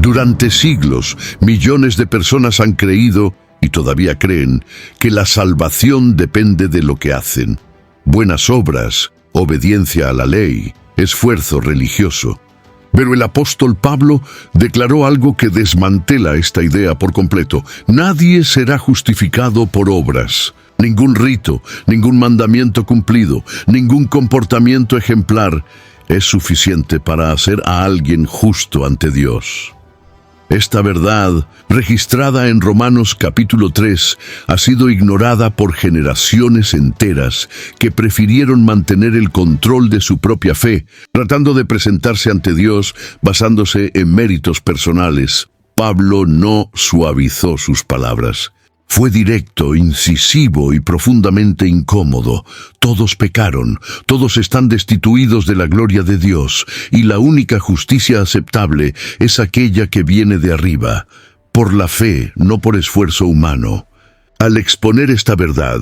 Durante siglos, millones de personas han creído, y todavía creen, que la salvación depende de lo que hacen. Buenas obras, obediencia a la ley, esfuerzo religioso. Pero el apóstol Pablo declaró algo que desmantela esta idea por completo. Nadie será justificado por obras. Ningún rito, ningún mandamiento cumplido, ningún comportamiento ejemplar es suficiente para hacer a alguien justo ante Dios. Esta verdad, registrada en Romanos capítulo 3, ha sido ignorada por generaciones enteras que prefirieron mantener el control de su propia fe, tratando de presentarse ante Dios basándose en méritos personales. Pablo no suavizó sus palabras. Fue directo, incisivo y profundamente incómodo. Todos pecaron, todos están destituidos de la gloria de Dios, y la única justicia aceptable es aquella que viene de arriba, por la fe, no por esfuerzo humano. Al exponer esta verdad,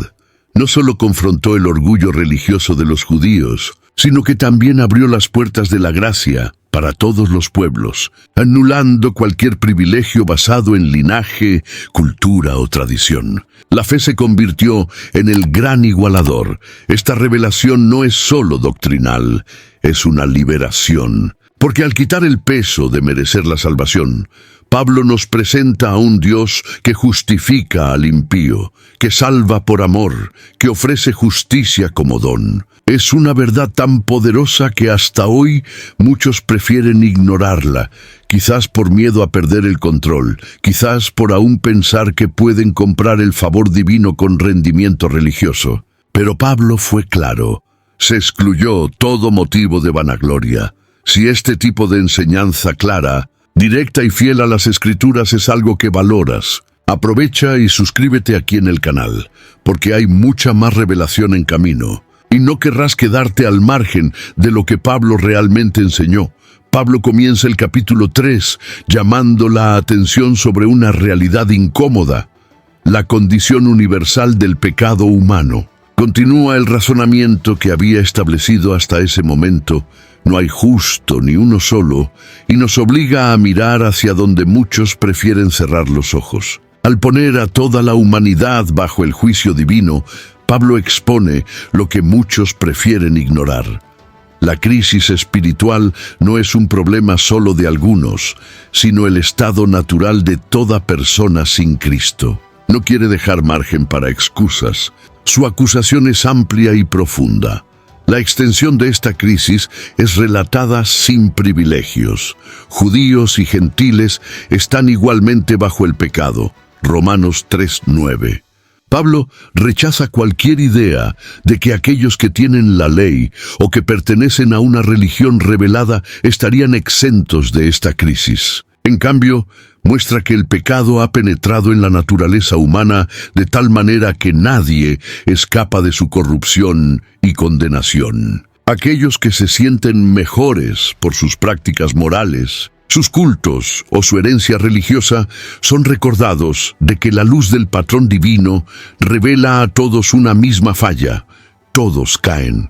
no solo confrontó el orgullo religioso de los judíos, sino que también abrió las puertas de la gracia para todos los pueblos, anulando cualquier privilegio basado en linaje, cultura o tradición. La fe se convirtió en el gran igualador. Esta revelación no es solo doctrinal, es una liberación. Porque al quitar el peso de merecer la salvación, Pablo nos presenta a un Dios que justifica al impío, que salva por amor, que ofrece justicia como don. Es una verdad tan poderosa que hasta hoy muchos prefieren ignorarla, quizás por miedo a perder el control, quizás por aún pensar que pueden comprar el favor divino con rendimiento religioso. Pero Pablo fue claro, se excluyó todo motivo de vanagloria. Si este tipo de enseñanza clara, directa y fiel a las Escrituras es algo que valoras, aprovecha y suscríbete aquí en el canal, porque hay mucha más revelación en camino. Y no querrás quedarte al margen de lo que Pablo realmente enseñó. Pablo comienza el capítulo 3 llamando la atención sobre una realidad incómoda, la condición universal del pecado humano. Continúa el razonamiento que había establecido hasta ese momento. No hay justo ni uno solo, y nos obliga a mirar hacia donde muchos prefieren cerrar los ojos. Al poner a toda la humanidad bajo el juicio divino, Pablo expone lo que muchos prefieren ignorar. La crisis espiritual no es un problema solo de algunos, sino el estado natural de toda persona sin Cristo. No quiere dejar margen para excusas. Su acusación es amplia y profunda. La extensión de esta crisis es relatada sin privilegios. Judíos y gentiles están igualmente bajo el pecado. Romanos 3:9. Pablo rechaza cualquier idea de que aquellos que tienen la ley o que pertenecen a una religión revelada estarían exentos de esta crisis. En cambio, muestra que el pecado ha penetrado en la naturaleza humana de tal manera que nadie escapa de su corrupción y condenación. Aquellos que se sienten mejores por sus prácticas morales, sus cultos o su herencia religiosa son recordados de que la luz del patrón divino revela a todos una misma falla. Todos caen.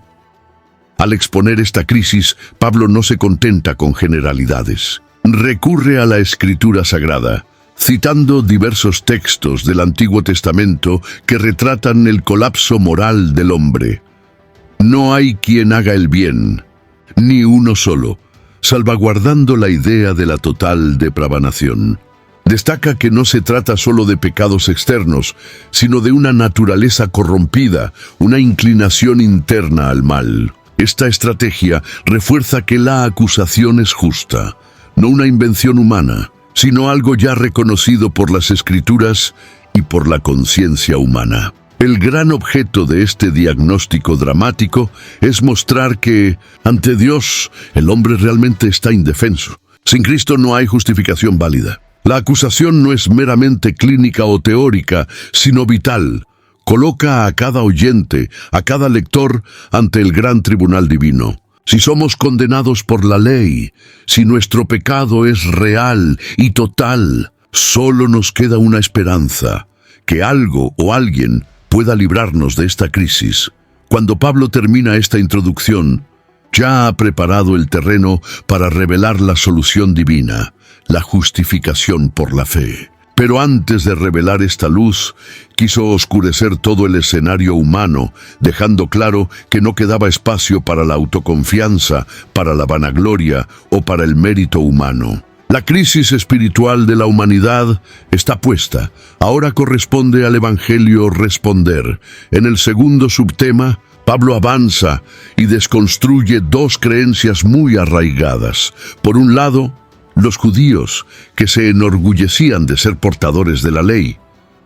Al exponer esta crisis, Pablo no se contenta con generalidades. Recurre a la Escritura Sagrada, citando diversos textos del Antiguo Testamento que retratan el colapso moral del hombre. No hay quien haga el bien, ni uno solo, salvaguardando la idea de la total depravanación. Destaca que no se trata solo de pecados externos, sino de una naturaleza corrompida, una inclinación interna al mal. Esta estrategia refuerza que la acusación es justa, no una invención humana, sino algo ya reconocido por las Escrituras y por la conciencia humana. El gran objeto de este diagnóstico dramático es mostrar que, ante Dios, el hombre realmente está indefenso. Sin Cristo no hay justificación válida. La acusación no es meramente clínica o teórica, sino vital. Coloca a cada oyente, a cada lector, ante el gran tribunal divino. Si somos condenados por la ley, si nuestro pecado es real y total, solo nos queda una esperanza, que algo o alguien pueda librarnos de esta crisis. Cuando Pablo termina esta introducción, ya ha preparado el terreno para revelar la solución divina, la justificación por la fe. Pero antes de revelar esta luz, quiso oscurecer todo el escenario humano, dejando claro que no quedaba espacio para la autoconfianza, para la vanagloria o para el mérito humano. La crisis espiritual de la humanidad está puesta. Ahora corresponde al Evangelio responder. En el segundo subtema, Pablo avanza y desconstruye dos creencias muy arraigadas. Por un lado, los judíos, que se enorgullecían de ser portadores de la ley.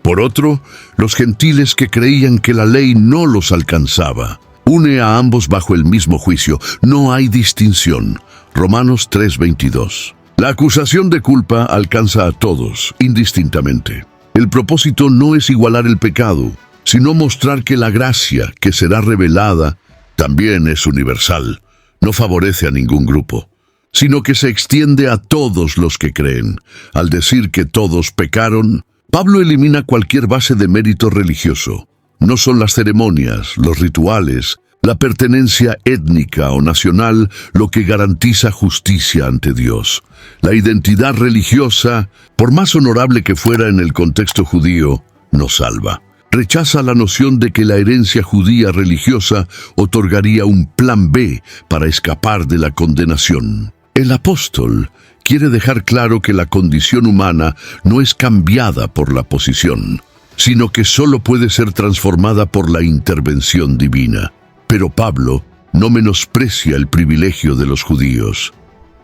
Por otro, los gentiles que creían que la ley no los alcanzaba. Une a ambos bajo el mismo juicio. No hay distinción. Romanos 3:22. La acusación de culpa alcanza a todos, indistintamente. El propósito no es igualar el pecado, sino mostrar que la gracia que será revelada también es universal. No favorece a ningún grupo, sino que se extiende a todos los que creen. Al decir que todos pecaron, Pablo elimina cualquier base de mérito religioso. No son las ceremonias, los rituales, la pertenencia étnica o nacional lo que garantiza justicia ante Dios. La identidad religiosa, por más honorable que fuera en el contexto judío, no salva. Rechaza la noción de que la herencia judía religiosa otorgaría un plan B para escapar de la condenación. El apóstol quiere dejar claro que la condición humana no es cambiada por la posición, sino que solo puede ser transformada por la intervención divina. Pero Pablo no menosprecia el privilegio de los judíos.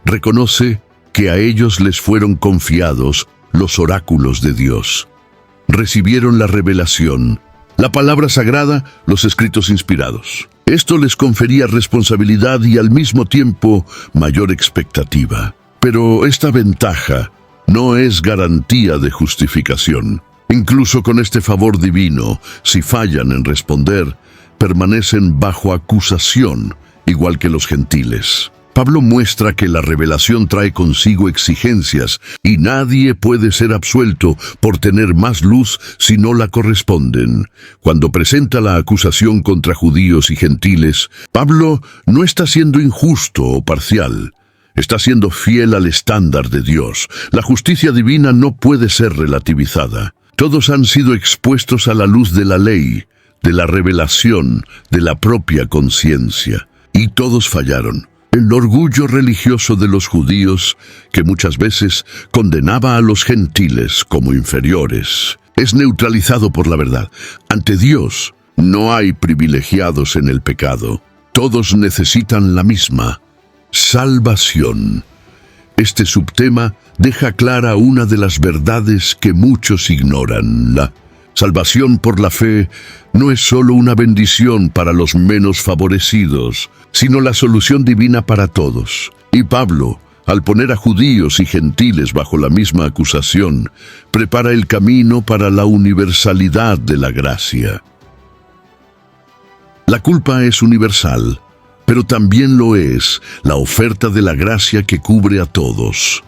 Reconoce que a ellos les fueron confiados los oráculos de Dios. Recibieron la revelación, la palabra sagrada, los escritos inspirados. Esto les confería responsabilidad y al mismo tiempo mayor expectativa. Pero esta ventaja no es garantía de justificación. Incluso con este favor divino, si fallan en responder, permanecen bajo acusación, igual que los gentiles. Pablo muestra que la revelación trae consigo exigencias y nadie puede ser absuelto por tener más luz si no la corresponden. Cuando presenta la acusación contra judíos y gentiles, Pablo no está siendo injusto o parcial. Está siendo fiel al estándar de Dios. La justicia divina no puede ser relativizada. Todos han sido expuestos a la luz de la ley, de la revelación, de la propia conciencia. Y todos fallaron. El orgullo religioso de los judíos, que muchas veces condenaba a los gentiles como inferiores, es neutralizado por la verdad. Ante Dios no hay privilegiados en el pecado. Todos necesitan la misma salvación. Este subtema deja clara una de las verdades que muchos ignoran. La salvación por la fe no es solo una bendición para los menos favorecidos, sino la solución divina para todos. Y Pablo, al poner a judíos y gentiles bajo la misma acusación, prepara el camino para la universalidad de la gracia. La culpa es universal, pero también lo es la oferta de la gracia que cubre a todos.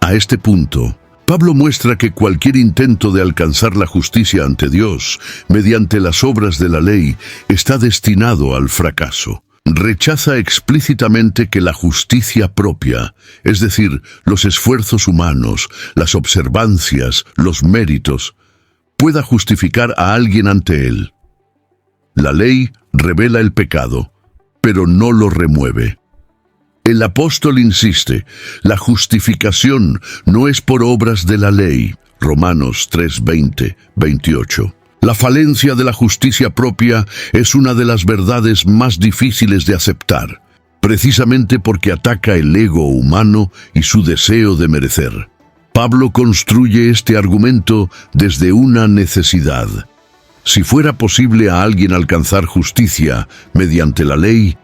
A este punto, Pablo muestra que cualquier intento de alcanzar la justicia ante Dios mediante las obras de la ley está destinado al fracaso. Rechaza explícitamente que la justicia propia, es decir, los esfuerzos humanos, las observancias, los méritos, pueda justificar a alguien ante él. La ley revela el pecado, pero no lo remueve. El apóstol insiste, la justificación no es por obras de la ley. Romanos 3:20-28. La falencia de la justicia propia es una de las verdades más difíciles de aceptar, precisamente porque ataca el ego humano y su deseo de merecer. Pablo construye este argumento desde una necesidad. Si fuera posible a alguien alcanzar justicia mediante la ley,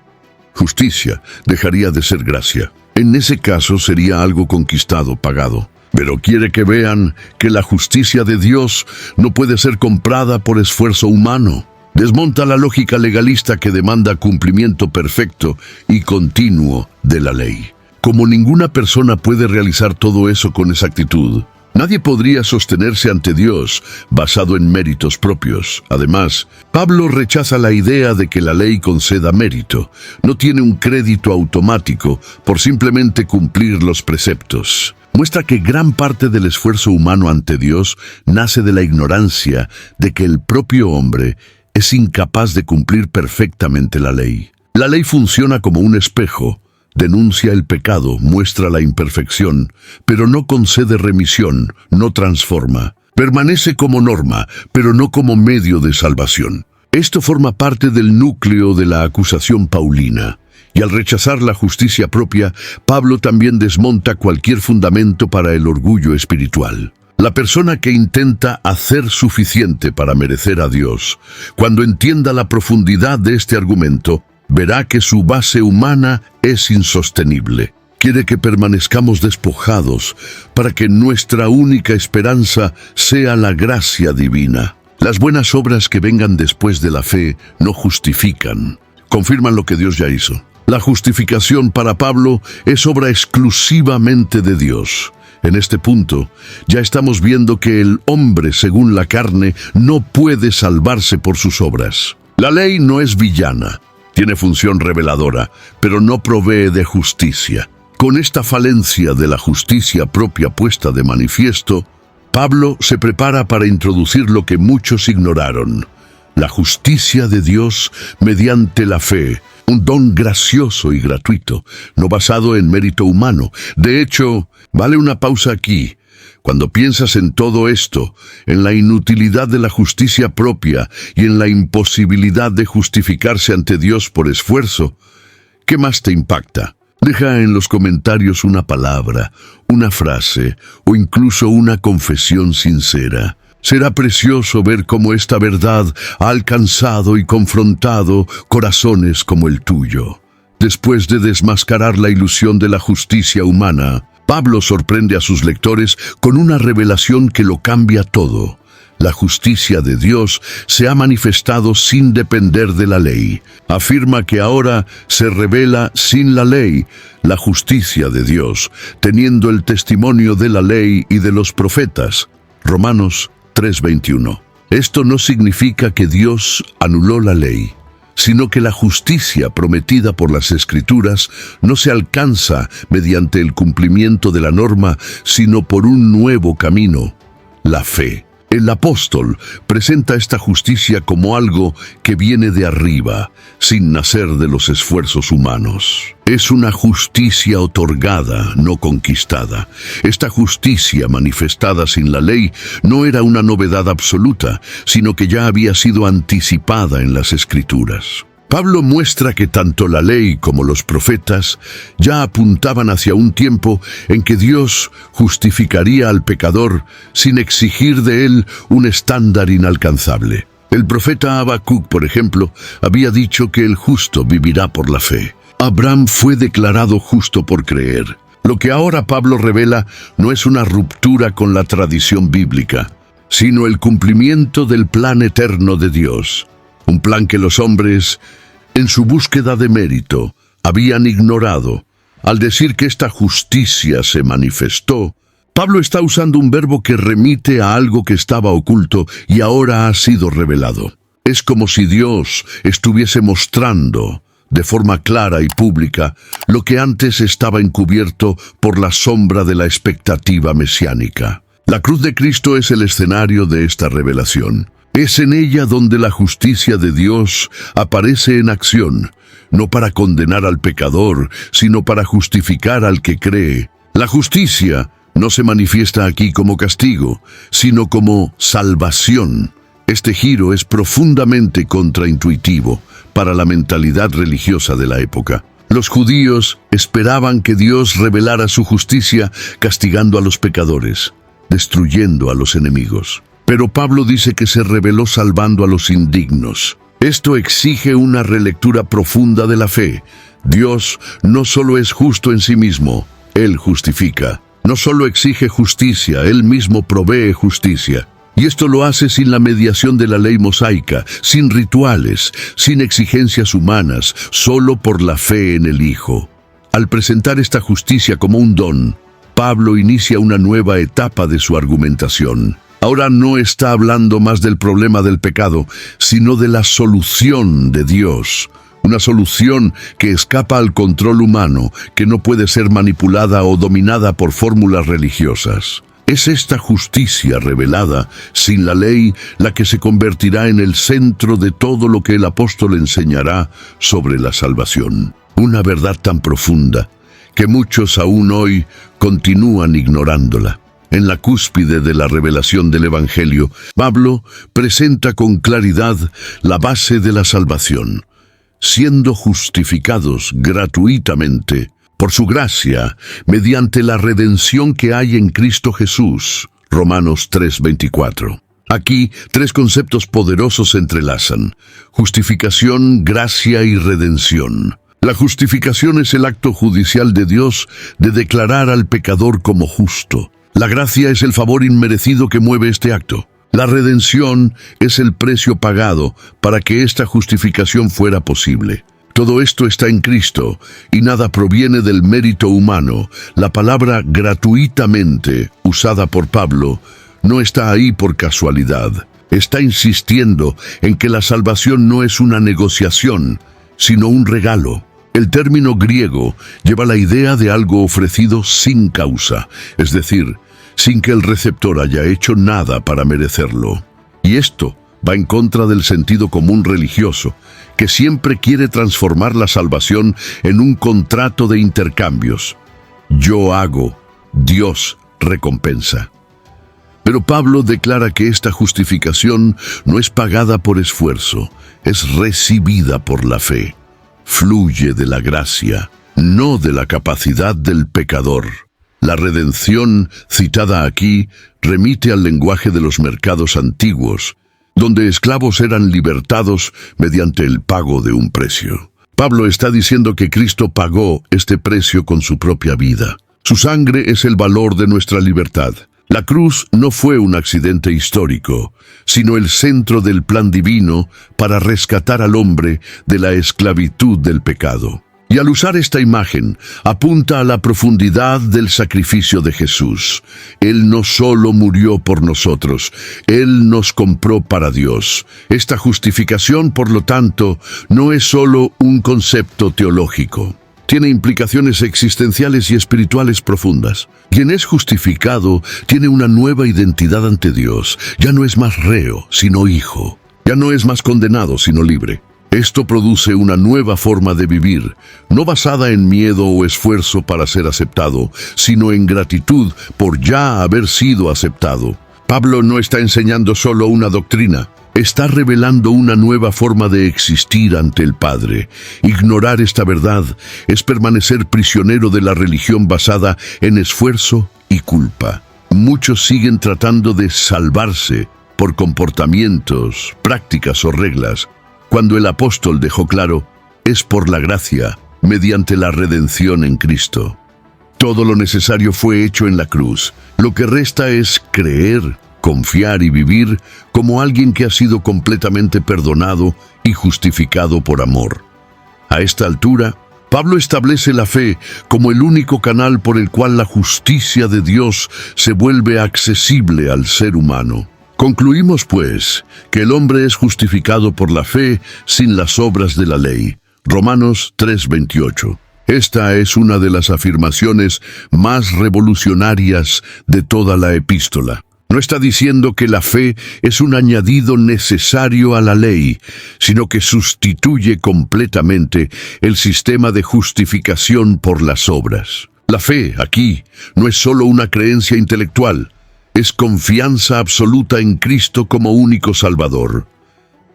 justicia dejaría de ser gracia. En ese caso sería algo conquistado, pagado. Pero quiere que vean que la justicia de Dios no puede ser comprada por esfuerzo humano. Desmonta la lógica legalista que demanda cumplimiento perfecto y continuo de la ley. Como ninguna persona puede realizar todo eso con exactitud, Nadie podría sostenerse ante Dios basado en méritos propios. Además, Pablo rechaza la idea de que la ley conceda mérito. No tiene un crédito automático por simplemente cumplir los preceptos. Muestra que gran parte del esfuerzo humano ante Dios nace de la ignorancia de que el propio hombre es incapaz de cumplir perfectamente la ley. La ley funciona como un espejo. Denuncia el pecado, muestra la imperfección, pero no concede remisión, no transforma. Permanece como norma, pero no como medio de salvación. Esto forma parte del núcleo de la acusación paulina. Y al rechazar la justicia propia, Pablo también desmonta cualquier fundamento para el orgullo espiritual. La persona que intenta hacer suficiente para merecer a Dios, cuando entienda la profundidad de este argumento, verá que su base humana es insostenible. Quiere que permanezcamos despojados para que nuestra única esperanza sea la gracia divina. Las buenas obras que vengan después de la fe no justifican, confirman lo que Dios ya hizo. La justificación para Pablo es obra exclusivamente de Dios. En este punto, ya estamos viendo que el hombre, según la carne, no puede salvarse por sus obras. La ley no es villana. Tiene función reveladora, pero no provee de justicia. Con esta falencia de la justicia propia puesta de manifiesto, Pablo se prepara para introducir lo que muchos ignoraron: la justicia de Dios mediante la fe, un don gracioso y gratuito, no basado en mérito humano. De hecho, vale una pausa aquí. Cuando piensas en todo esto, en la inutilidad de la justicia propia y en la imposibilidad de justificarse ante Dios por esfuerzo, ¿qué más te impacta? Deja en los comentarios una palabra, una frase o incluso una confesión sincera. Será precioso ver cómo esta verdad ha alcanzado y confrontado corazones como el tuyo. Después de desmascarar la ilusión de la justicia humana, Pablo sorprende a sus lectores con una revelación que lo cambia todo. La justicia de Dios se ha manifestado sin depender de la ley. Afirma que ahora se revela sin la ley la justicia de Dios, teniendo el testimonio de la ley y de los profetas. Romanos 3:21. Esto no significa que Dios anuló la ley, sino que la justicia prometida por las Escrituras no se alcanza mediante el cumplimiento de la norma, sino por un nuevo camino: la fe. El apóstol presenta esta justicia como algo que viene de arriba, sin nacer de los esfuerzos humanos. Es una justicia otorgada, no conquistada. Esta justicia manifestada sin la ley no era una novedad absoluta, sino que ya había sido anticipada en las Escrituras. Pablo muestra que tanto la ley como los profetas ya apuntaban hacia un tiempo en que Dios justificaría al pecador sin exigir de él un estándar inalcanzable. El profeta Habacuc, por ejemplo, había dicho que el justo vivirá por la fe. Abraham fue declarado justo por creer. Lo que ahora Pablo revela no es una ruptura con la tradición bíblica, sino el cumplimiento del plan eterno de Dios. Un plan que los hombres, en su búsqueda de mérito, habían ignorado. Al decir que esta justicia se manifestó, Pablo está usando un verbo que remite a algo que estaba oculto y ahora ha sido revelado. Es como si Dios estuviese mostrando, de forma clara y pública, lo que antes estaba encubierto por la sombra de la expectativa mesiánica. La cruz de Cristo es el escenario de esta revelación. Es en ella donde la justicia de Dios aparece en acción, no para condenar al pecador, sino para justificar al que cree. La justicia no se manifiesta aquí como castigo, sino como salvación. Este giro es profundamente contraintuitivo para la mentalidad religiosa de la época. Los judíos esperaban que Dios revelara su justicia castigando a los pecadores, destruyendo a los enemigos. Pero Pablo dice que se reveló salvando a los indignos. Esto exige una relectura profunda de la fe. Dios no solo es justo en sí mismo, Él justifica. No solo exige justicia, Él mismo provee justicia. Y esto lo hace sin la mediación de la ley mosaica, sin rituales, sin exigencias humanas, solo por la fe en el Hijo. Al presentar esta justicia como un don, Pablo inicia una nueva etapa de su argumentación. Ahora no está hablando más del problema del pecado, sino de la solución de Dios. Una solución que escapa al control humano, que no puede ser manipulada o dominada por fórmulas religiosas. Es esta justicia revelada, sin la ley, la que se convertirá en el centro de todo lo que el apóstol enseñará sobre la salvación. Una verdad tan profunda que muchos aún hoy continúan ignorándola. En la cúspide de la revelación del Evangelio, Pablo presenta con claridad la base de la salvación, siendo justificados gratuitamente por su gracia, mediante la redención que hay en Cristo Jesús. Romanos 3:24. Aquí, tres conceptos poderosos se entrelazan: justificación, gracia y redención. La justificación es el acto judicial de Dios de declarar al pecador como justo. La gracia es el favor inmerecido que mueve este acto. La redención es el precio pagado para que esta justificación fuera posible. Todo esto está en Cristo y nada proviene del mérito humano. La palabra gratuitamente, usada por Pablo, no está ahí por casualidad. Está insistiendo en que la salvación no es una negociación, sino un regalo. El término griego lleva la idea de algo ofrecido sin causa, es decir, sin que el receptor haya hecho nada para merecerlo. Y esto va en contra del sentido común religioso, que siempre quiere transformar la salvación en un contrato de intercambios. Yo hago, Dios recompensa. Pero Pablo declara que esta justificación no es pagada por esfuerzo, es recibida por la fe. Fluye de la gracia, no de la capacidad del pecador. La redención, citada aquí, remite al lenguaje de los mercados antiguos, donde esclavos eran libertados mediante el pago de un precio. Pablo está diciendo que Cristo pagó este precio con su propia vida. Su sangre es el valor de nuestra libertad. La cruz no fue un accidente histórico, sino el centro del plan divino para rescatar al hombre de la esclavitud del pecado. Y al usar esta imagen, apunta a la profundidad del sacrificio de Jesús. Él no solo murió por nosotros, Él nos compró para Dios. Esta justificación, por lo tanto, no es solo un concepto teológico. Tiene implicaciones existenciales y espirituales profundas. Quien es justificado tiene una nueva identidad ante Dios. Ya no es más reo, sino hijo. Ya no es más condenado, sino libre. Esto produce una nueva forma de vivir, no basada en miedo o esfuerzo para ser aceptado, sino en gratitud por ya haber sido aceptado. Pablo no está enseñando solo una doctrina, está revelando una nueva forma de existir ante el Padre. Ignorar esta verdad es permanecer prisionero de la religión basada en esfuerzo y culpa. Muchos siguen tratando de salvarse por comportamientos, prácticas o reglas, cuando el apóstol dejó claro, es por la gracia, mediante la redención en Cristo. Todo lo necesario fue hecho en la cruz. Lo que resta es creer, confiar y vivir como alguien que ha sido completamente perdonado y justificado por amor. A esta altura, Pablo establece la fe como el único canal por el cual la justicia de Dios se vuelve accesible al ser humano. Concluimos, pues, que el hombre es justificado por la fe sin las obras de la ley. Romanos 3:28. Esta es una de las afirmaciones más revolucionarias de toda la epístola. No está diciendo que la fe es un añadido necesario a la ley, sino que sustituye completamente el sistema de justificación por las obras. La fe, aquí, no es solo una creencia intelectual, es confianza absoluta en Cristo como único Salvador.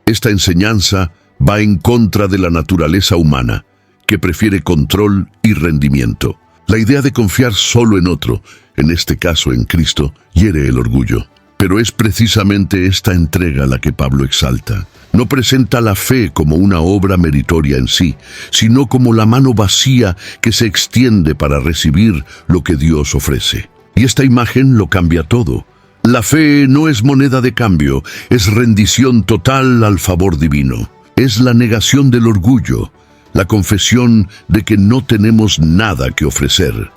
Esta enseñanza va en contra de la naturaleza humana, que prefiere control y rendimiento. La idea de confiar solo en otro, en este caso en Cristo, hiere el orgullo. Pero es precisamente esta entrega la que Pablo exalta. No presenta la fe como una obra meritoria en sí, sino como la mano vacía que se extiende para recibir lo que Dios ofrece. Y esta imagen lo cambia todo. La fe no es moneda de cambio, es rendición total al favor divino. Es la negación del orgullo, la confesión de que no tenemos nada que ofrecer.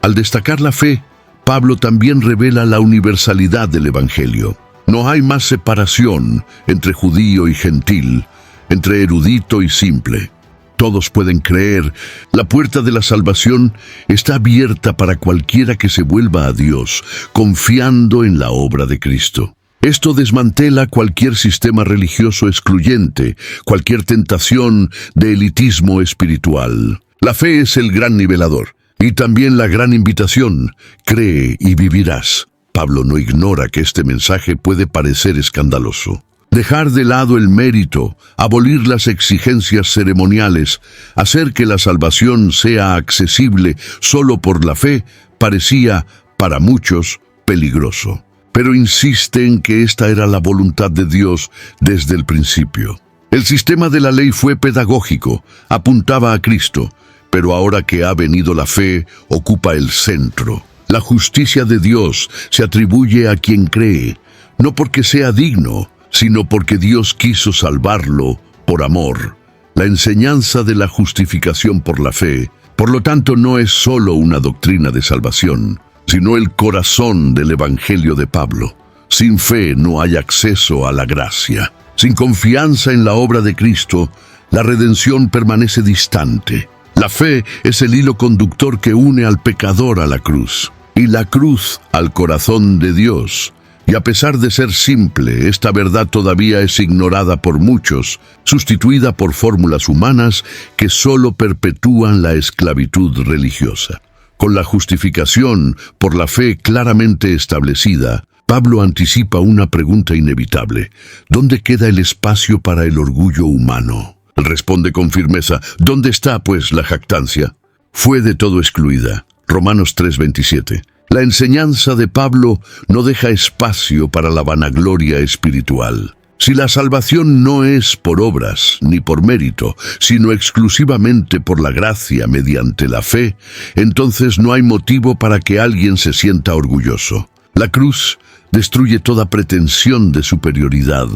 Al destacar la fe, Pablo también revela la universalidad del Evangelio. No hay más separación entre judío y gentil, entre erudito y simple. Todos pueden creer. La puerta de la salvación está abierta para cualquiera que se vuelva a Dios, confiando en la obra de Cristo. Esto desmantela cualquier sistema religioso excluyente, cualquier tentación de elitismo espiritual. La fe es el gran nivelador y también la gran invitación. Cree y vivirás. Pablo no ignora que este mensaje puede parecer escandaloso. Dejar de lado el mérito, abolir las exigencias ceremoniales, hacer que la salvación sea accesible solo por la fe, parecía, para muchos, peligroso. Pero insiste en que esta era la voluntad de Dios desde el principio. El sistema de la ley fue pedagógico, apuntaba a Cristo, pero ahora que ha venido la fe, ocupa el centro. La justicia de Dios se atribuye a quien cree, no porque sea digno, sino porque Dios quiso salvarlo por amor. La enseñanza de la justificación por la fe, por lo tanto, no es solo una doctrina de salvación, sino el corazón del Evangelio de Pablo. Sin fe no hay acceso a la gracia. Sin confianza en la obra de Cristo, la redención permanece distante. La fe es el hilo conductor que une al pecador a la cruz, y la cruz al corazón de Dios. Y a pesar de ser simple, esta verdad todavía es ignorada por muchos, sustituida por fórmulas humanas que solo perpetúan la esclavitud religiosa. Con la justificación por la fe claramente establecida, Pablo anticipa una pregunta inevitable. ¿Dónde queda el espacio para el orgullo humano? Él responde con firmeza, ¿dónde está, pues, la jactancia? Fue de todo excluida. Romanos 3:27. La enseñanza de Pablo no deja espacio para la vanagloria espiritual. Si la salvación no es por obras ni por mérito, sino exclusivamente por la gracia mediante la fe, entonces no hay motivo para que alguien se sienta orgulloso. La cruz destruye toda pretensión de superioridad.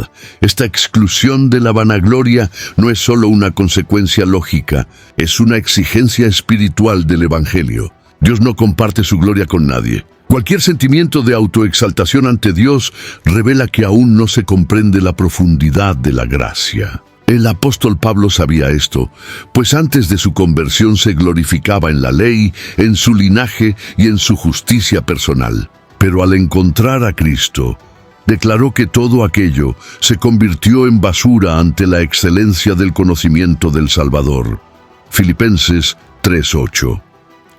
Esta exclusión de la vanagloria no es solo una consecuencia lógica, es una exigencia espiritual del Evangelio. Dios no comparte su gloria con nadie. Cualquier sentimiento de autoexaltación ante Dios revela que aún no se comprende la profundidad de la gracia. El apóstol Pablo sabía esto, pues antes de su conversión se glorificaba en la ley, en su linaje y en su justicia personal. Pero al encontrar a Cristo, declaró que todo aquello se convirtió en basura ante la excelencia del conocimiento del Salvador. Filipenses 3:8.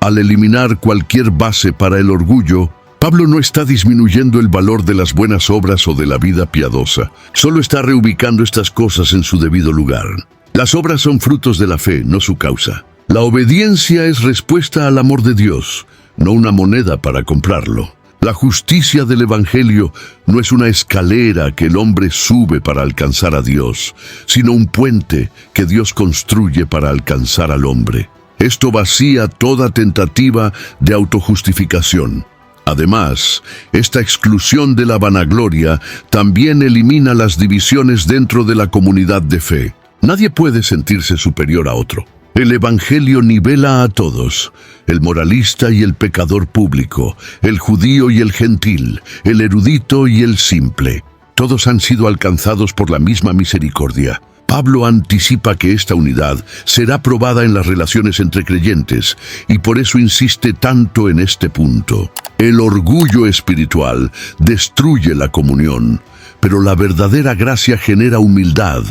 Al eliminar cualquier base para el orgullo, Pablo no está disminuyendo el valor de las buenas obras o de la vida piadosa. Solo está reubicando estas cosas en su debido lugar. Las obras son frutos de la fe, no su causa. La obediencia es respuesta al amor de Dios, no una moneda para comprarlo. La justicia del Evangelio no es una escalera que el hombre sube para alcanzar a Dios, sino un puente que Dios construye para alcanzar al hombre. Esto vacía toda tentativa de autojustificación. Además, esta exclusión de la vanagloria también elimina las divisiones dentro de la comunidad de fe. Nadie puede sentirse superior a otro. El Evangelio nivela a todos, el moralista y el pecador público, el judío y el gentil, el erudito y el simple. Todos han sido alcanzados por la misma misericordia. Pablo anticipa que esta unidad será probada en las relaciones entre creyentes y por eso insiste tanto en este punto. El orgullo espiritual destruye la comunión, pero la verdadera gracia genera humildad.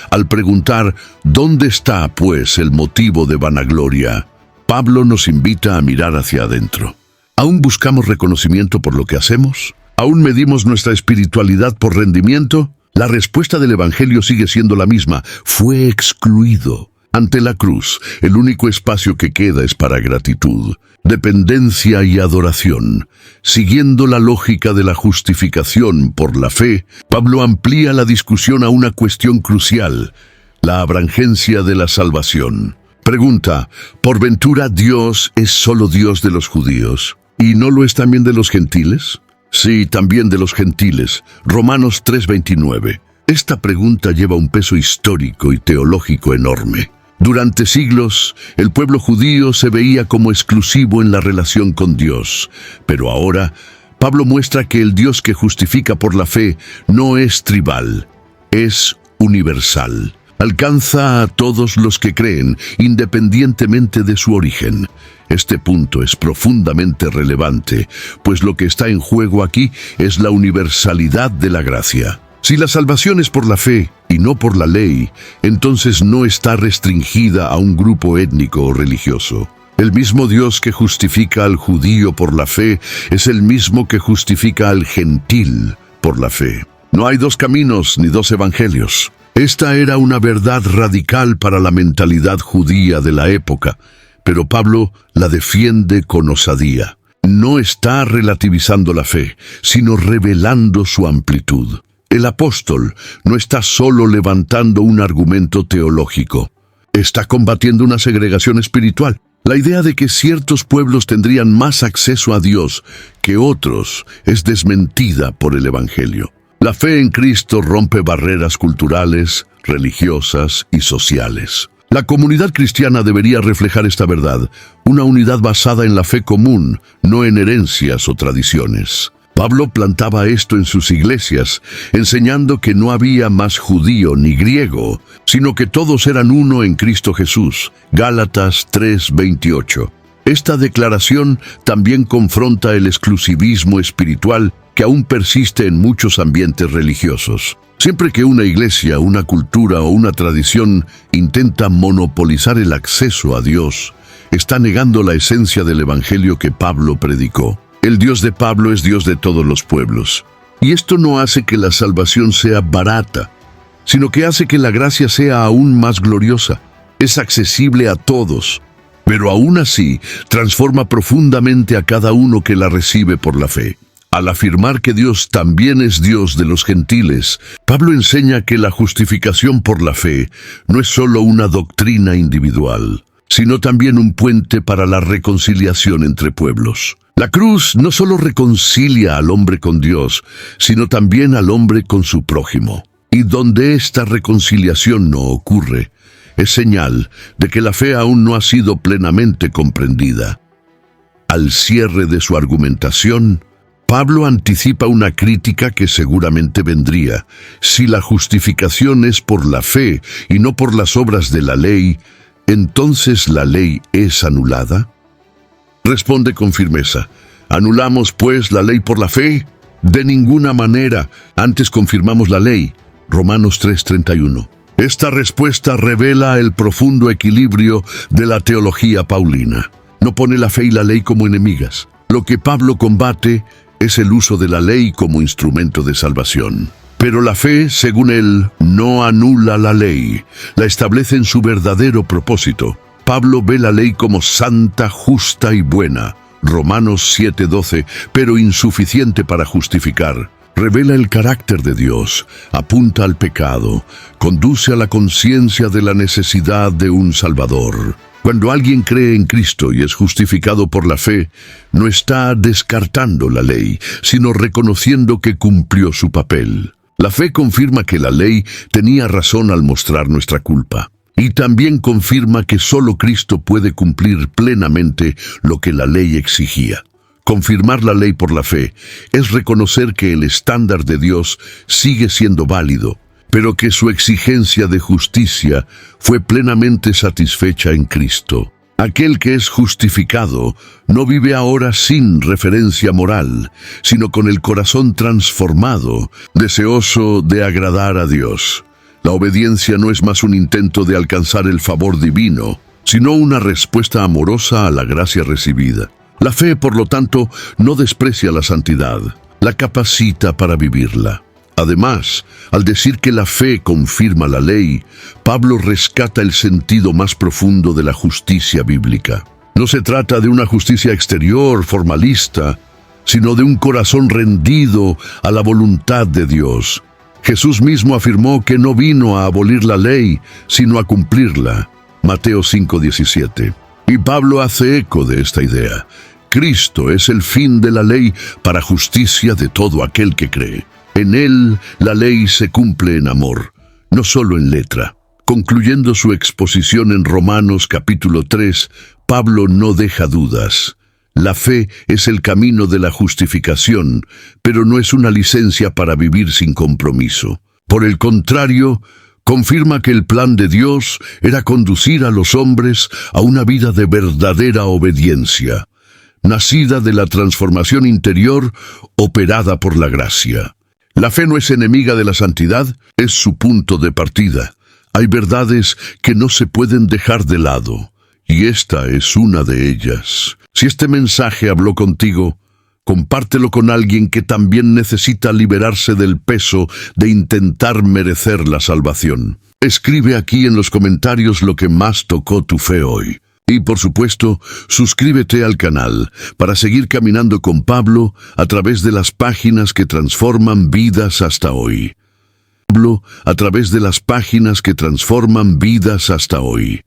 Al preguntar, ¿dónde está, pues, el motivo de vanagloria? Pablo nos invita a mirar hacia adentro. ¿Aún buscamos reconocimiento por lo que hacemos? ¿Aún medimos nuestra espiritualidad por rendimiento? La respuesta del Evangelio sigue siendo la misma. Fue excluido. Ante la cruz, el único espacio que queda es para gratitud, dependencia y adoración. Siguiendo la lógica de la justificación por la fe, Pablo amplía la discusión a una cuestión crucial, la abrangencia de la salvación. Pregunta, ¿por ventura Dios es solo Dios de los judíos? ¿Y no lo es también de los gentiles? Sí, también de los gentiles. Romanos 3:29. Esta pregunta lleva un peso histórico y teológico enorme. Durante siglos, el pueblo judío se veía como exclusivo en la relación con Dios, pero ahora Pablo muestra que el Dios que justifica por la fe no es tribal, es universal. Alcanza a todos los que creen, independientemente de su origen. Este punto es profundamente relevante, pues lo que está en juego aquí es la universalidad de la gracia. Si la salvación es por la fe y no por la ley, entonces no está restringida a un grupo étnico o religioso. El mismo Dios que justifica al judío por la fe es el mismo que justifica al gentil por la fe. No hay dos caminos ni dos evangelios. Esta era una verdad radical para la mentalidad judía de la época, pero Pablo la defiende con osadía. No está relativizando la fe, sino revelando su amplitud. El apóstol no está solo levantando un argumento teológico, está combatiendo una segregación espiritual. La idea de que ciertos pueblos tendrían más acceso a Dios que otros es desmentida por el Evangelio. La fe en Cristo rompe barreras culturales, religiosas y sociales. La comunidad cristiana debería reflejar esta verdad, una unidad basada en la fe común, no en herencias o tradiciones. Pablo plantaba esto en sus iglesias, enseñando que no había más judío ni griego, sino que todos eran uno en Cristo Jesús. Gálatas 3:28. Esta declaración también confronta el exclusivismo espiritual que aún persiste en muchos ambientes religiosos. Siempre que una iglesia, una cultura o una tradición intenta monopolizar el acceso a Dios, está negando la esencia del evangelio que Pablo predicó. El Dios de Pablo es Dios de todos los pueblos. Y esto no hace que la salvación sea barata, sino que hace que la gracia sea aún más gloriosa. Es accesible a todos, pero aún así transforma profundamente a cada uno que la recibe por la fe. Al afirmar que Dios también es Dios de los gentiles, Pablo enseña que la justificación por la fe no es solo una doctrina individual, sino también un puente para la reconciliación entre pueblos. La cruz no solo reconcilia al hombre con Dios, sino también al hombre con su prójimo. Y donde esta reconciliación no ocurre, es señal de que la fe aún no ha sido plenamente comprendida. Al cierre de su argumentación, Pablo anticipa una crítica que seguramente vendría. Si la justificación es por la fe y no por las obras de la ley, ¿entonces la ley es anulada? Responde con firmeza: ¿anulamos pues la ley por la fe? De ninguna manera, antes confirmamos la ley. Romanos 3:31. Esta respuesta revela el profundo equilibrio de la teología paulina. No pone la fe y la ley como enemigas. Lo que Pablo combate es el uso de la ley como instrumento de salvación. Pero la fe, según él, no anula la ley, la establece en su verdadero propósito. Pablo ve la ley como santa, justa y buena, Romanos 7:12, pero insuficiente para justificar. Revela el carácter de Dios, apunta al pecado, conduce a la conciencia de la necesidad de un Salvador. Cuando alguien cree en Cristo y es justificado por la fe, no está descartando la ley, sino reconociendo que cumplió su papel. La fe confirma que la ley tenía razón al mostrar nuestra culpa. Y también confirma que solo Cristo puede cumplir plenamente lo que la ley exigía. Confirmar la ley por la fe es reconocer que el estándar de Dios sigue siendo válido, pero que su exigencia de justicia fue plenamente satisfecha en Cristo. Aquel que es justificado no vive ahora sin referencia moral, sino con el corazón transformado, deseoso de agradar a Dios. La obediencia no es más un intento de alcanzar el favor divino, sino una respuesta amorosa a la gracia recibida. La fe, por lo tanto, no desprecia la santidad, la capacita para vivirla. Además, al decir que la fe confirma la ley, Pablo rescata el sentido más profundo de la justicia bíblica. No se trata de una justicia exterior, formalista, sino de un corazón rendido a la voluntad de Dios. Jesús mismo afirmó que no vino a abolir la ley, sino a cumplirla. Mateo 5:17. Y Pablo hace eco de esta idea. Cristo es el fin de la ley para justicia de todo aquel que cree. En él, la ley se cumple en amor, no solo en letra. Concluyendo su exposición en Romanos capítulo 3, Pablo no deja dudas. La fe es el camino de la justificación, pero no es una licencia para vivir sin compromiso. Por el contrario, confirma que el plan de Dios era conducir a los hombres a una vida de verdadera obediencia, nacida de la transformación interior operada por la gracia. La fe no es enemiga de la santidad, es su punto de partida. Hay verdades que no se pueden dejar de lado, y esta es una de ellas. Si este mensaje habló contigo, compártelo con alguien que también necesita liberarse del peso de intentar merecer la salvación. Escribe aquí en los comentarios lo que más tocó tu fe hoy. Y por supuesto, suscríbete al canal para seguir caminando con Pablo a través de las páginas que transforman vidas hasta hoy. A través de las páginas que transforman vidas hasta hoy.